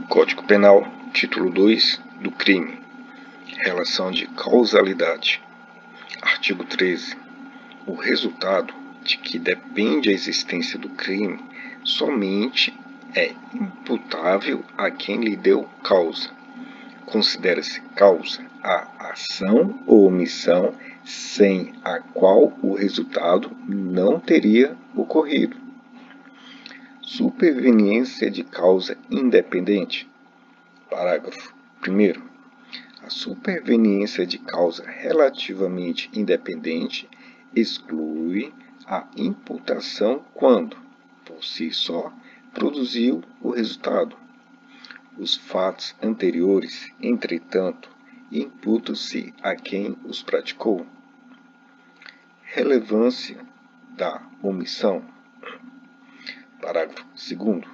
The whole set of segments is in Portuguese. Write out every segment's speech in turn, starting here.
Código Penal, título 2 do crime, relação de causalidade. Artigo 13. O resultado de que depende a existência do crime somente é imputável a quem lhe deu causa. Considera-se causa a ação ou omissão sem a qual o resultado não teria ocorrido. Superveniência de causa independente. Parágrafo 1º. A superveniência de causa relativamente independente exclui a imputação quando, por si só, produziu o resultado. Os fatos anteriores, entretanto, imputam-se a quem os praticou. Relevância da omissão. Parágrafo 2º.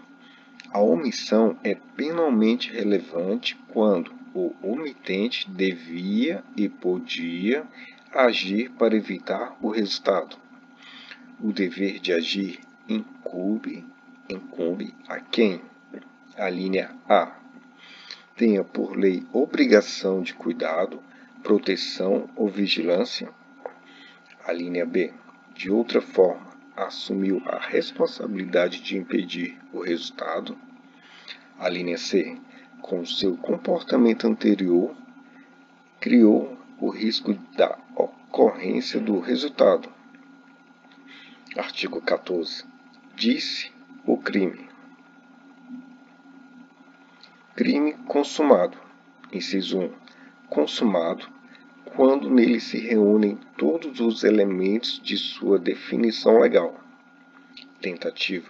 A omissão é penalmente relevante quando o omitente devia e podia agir para evitar o resultado. O dever de agir incumbe a quem? A linha A. Tenha por lei obrigação de cuidado, proteção ou vigilância. A linha B. De outra forma, assumiu a responsabilidade de impedir o resultado. A linha C. Com seu comportamento anterior, criou o risco da ocorrência do resultado. Artigo 14. Disse o crime. Crime consumado. Inciso 1. Consumado quando nele se reúnem todos os elementos de sua definição legal. Tentativa.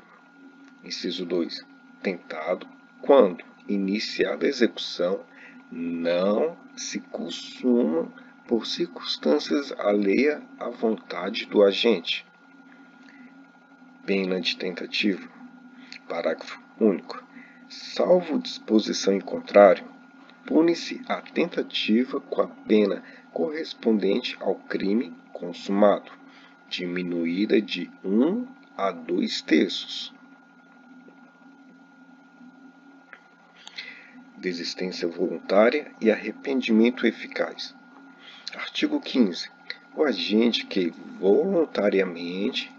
Inciso 2. Tentado quando iniciada a execução não se consuma por circunstâncias alheias à vontade do agente. Pena de tentativa. Parágrafo único. Salvo disposição em contrário, pune-se a tentativa com a pena correspondente ao crime consumado, diminuída de 1 a 2/3. Desistência voluntária e arrependimento eficaz. Artigo 15. O agente que voluntariamente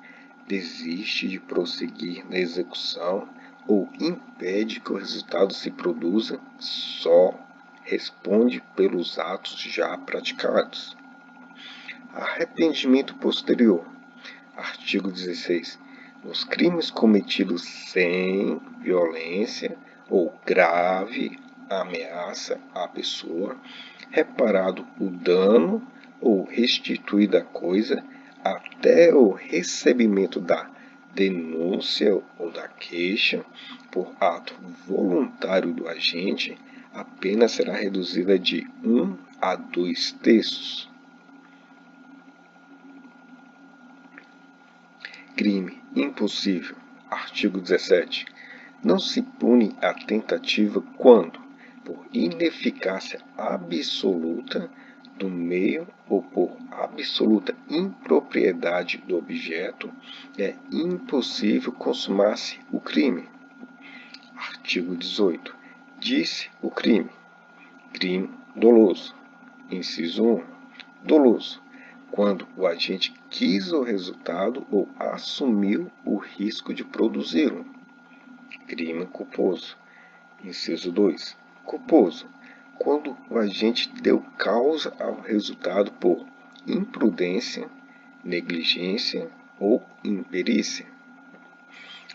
desiste de prosseguir na execução ou impede que o resultado se produza só responde pelos atos já praticados. Arrependimento posterior. Artigo 16. Nos crimes cometidos sem violência ou grave ameaça à pessoa, reparado o dano ou restituída a coisa até o recebimento da denúncia ou da queixa por ato voluntário do agente, a pena será reduzida de 1 a 2/3. Crime impossível. Artigo 17. Não se pune a tentativa quando, por ineficácia absoluta do meio ou por absoluta impropriedade do objeto, é impossível consumar-se o crime. Artigo 18. Disse o crime. Crime doloso. Inciso 1. Doloso. Quando o agente quis o resultado ou assumiu o risco de produzi-lo. Crime culposo. Inciso 2. Culposo. Quando o agente deu causa ao resultado por imprudência, negligência ou imperícia.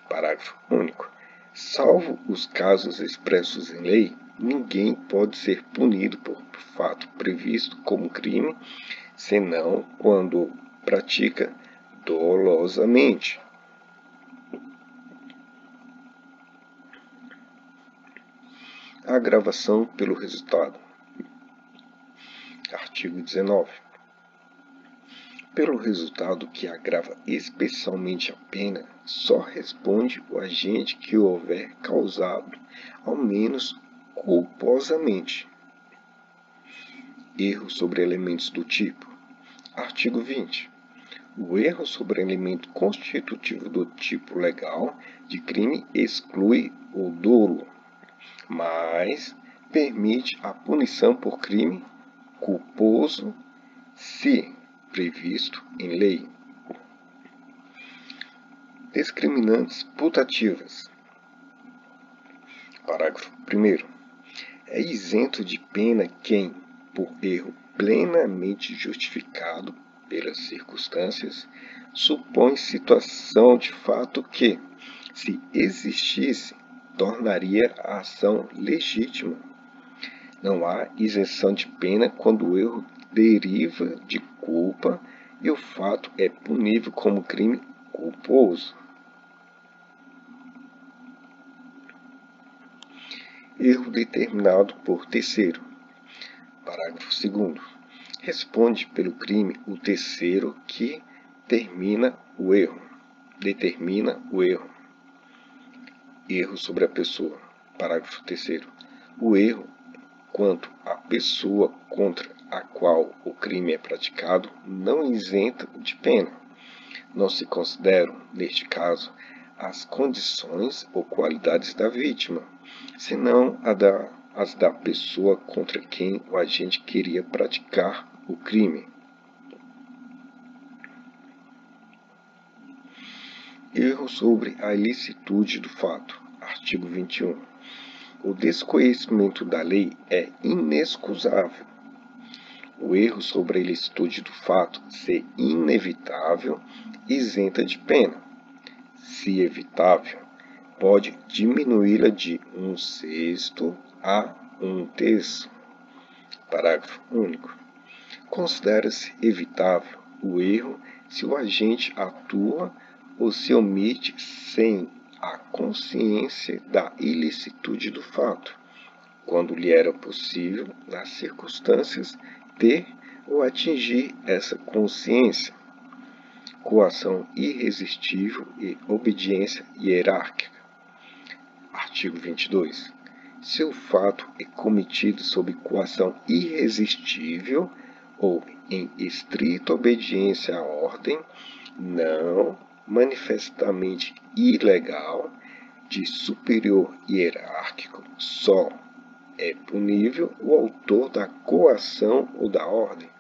Parágrafo único. Salvo os casos expressos em lei, ninguém pode ser punido por fato previsto como crime, senão quando pratica dolosamente. Agravação pelo resultado. Artigo 19. Pelo resultado que agrava especialmente a pena, só responde o agente que o houver causado, ao menos culposamente. Erro sobre elementos do tipo. Artigo 20. O erro sobre elemento constitutivo do tipo legal de crime exclui o dolo. mas permite a punição por crime culposo se previsto em lei. Discriminantes putativas. Parágrafo 1º. É isento de pena quem, por erro plenamente justificado pelas circunstâncias, supõe situação de fato que, se existisse, tornaria a ação legítima. Não há isenção de pena quando o erro deriva de culpa e o fato é punível como crime culposo. Erro determinado por terceiro. Parágrafo 2º. Responde pelo crime o terceiro que determina o erro. Erro sobre a pessoa. Parágrafo 3º. O erro quanto à pessoa contra a qual o crime é praticado não isenta de pena. Não se consideram, neste caso, as condições ou qualidades da vítima, senão as da pessoa contra quem o agente queria praticar o crime. Erro sobre a ilicitude do fato. Artigo 21. O desconhecimento da lei é inexcusável. O erro sobre a ilicitude do fato ser inevitável isenta de pena. Se evitável, pode diminuí-la de 1/6 a 1/3. Parágrafo único. Considera-se evitável o erro se o agente atua ou se omite sem a consciência da ilicitude do fato, quando lhe era possível, nas circunstâncias, ter ou atingir essa consciência. Coação irresistível e obediência hierárquica. Artigo 22. Se o fato é cometido sob coação irresistível ou em estrita obediência à ordem, não manifestamente ilegal, de superior hierárquico, só é punível o autor da coação ou da ordem.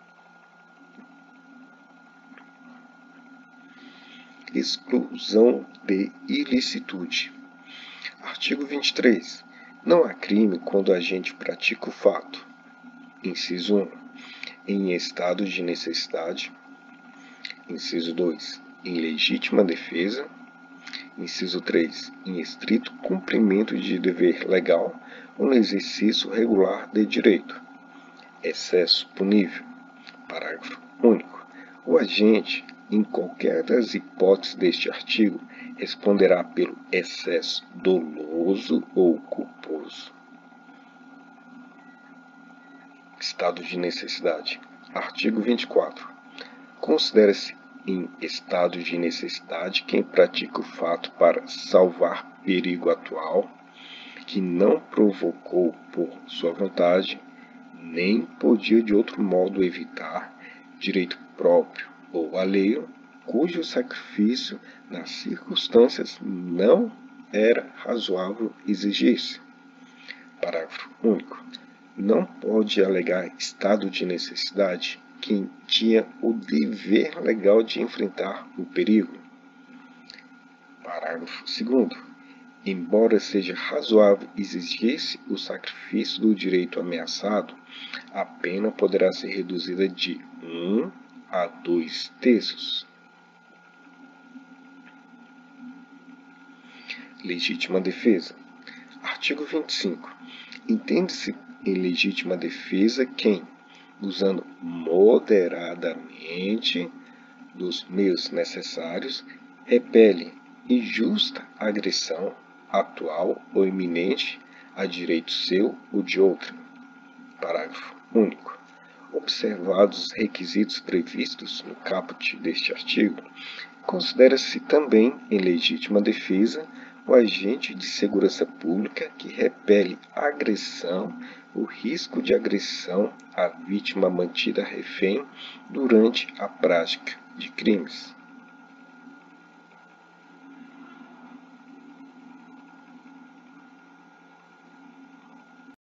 Exclusão de ilicitude. Artigo 23. Não há crime quando o agente pratica o fato. Inciso 1. Em estado de necessidade. Inciso 2. Em legítima defesa. Inciso 3. Em estrito cumprimento de dever legal ou no exercício regular de direito. Excesso punível. Parágrafo único. O agente, em qualquer das hipóteses deste artigo, responderá pelo excesso doloso ou culposo. Estado de necessidade. Artigo 24. Considera-se em estado de necessidade quem pratica o fato para salvar perigo atual, que não provocou por sua vontade, nem podia de outro modo evitar, direito próprio ou alheio, cujo sacrifício nas circunstâncias não era razoável exigir-se. Parágrafo único. Não pode alegar estado de necessidade quem tinha o dever legal de enfrentar o perigo. Parágrafo 2º. Embora seja razoável exigir-se o sacrifício do direito ameaçado, a pena poderá ser reduzida de 1 a 2/3. Legítima defesa. Artigo 25. Entende-se em legítima defesa quem, usando moderadamente dos meios necessários, repele injusta agressão atual ou iminente a direito seu ou de outrem. Parágrafo único. Observados os requisitos previstos no caput deste artigo, considera-se também em legítima defesa o agente de segurança pública que repele agressão ou risco de agressão à vítima mantida refém durante a prática de crimes.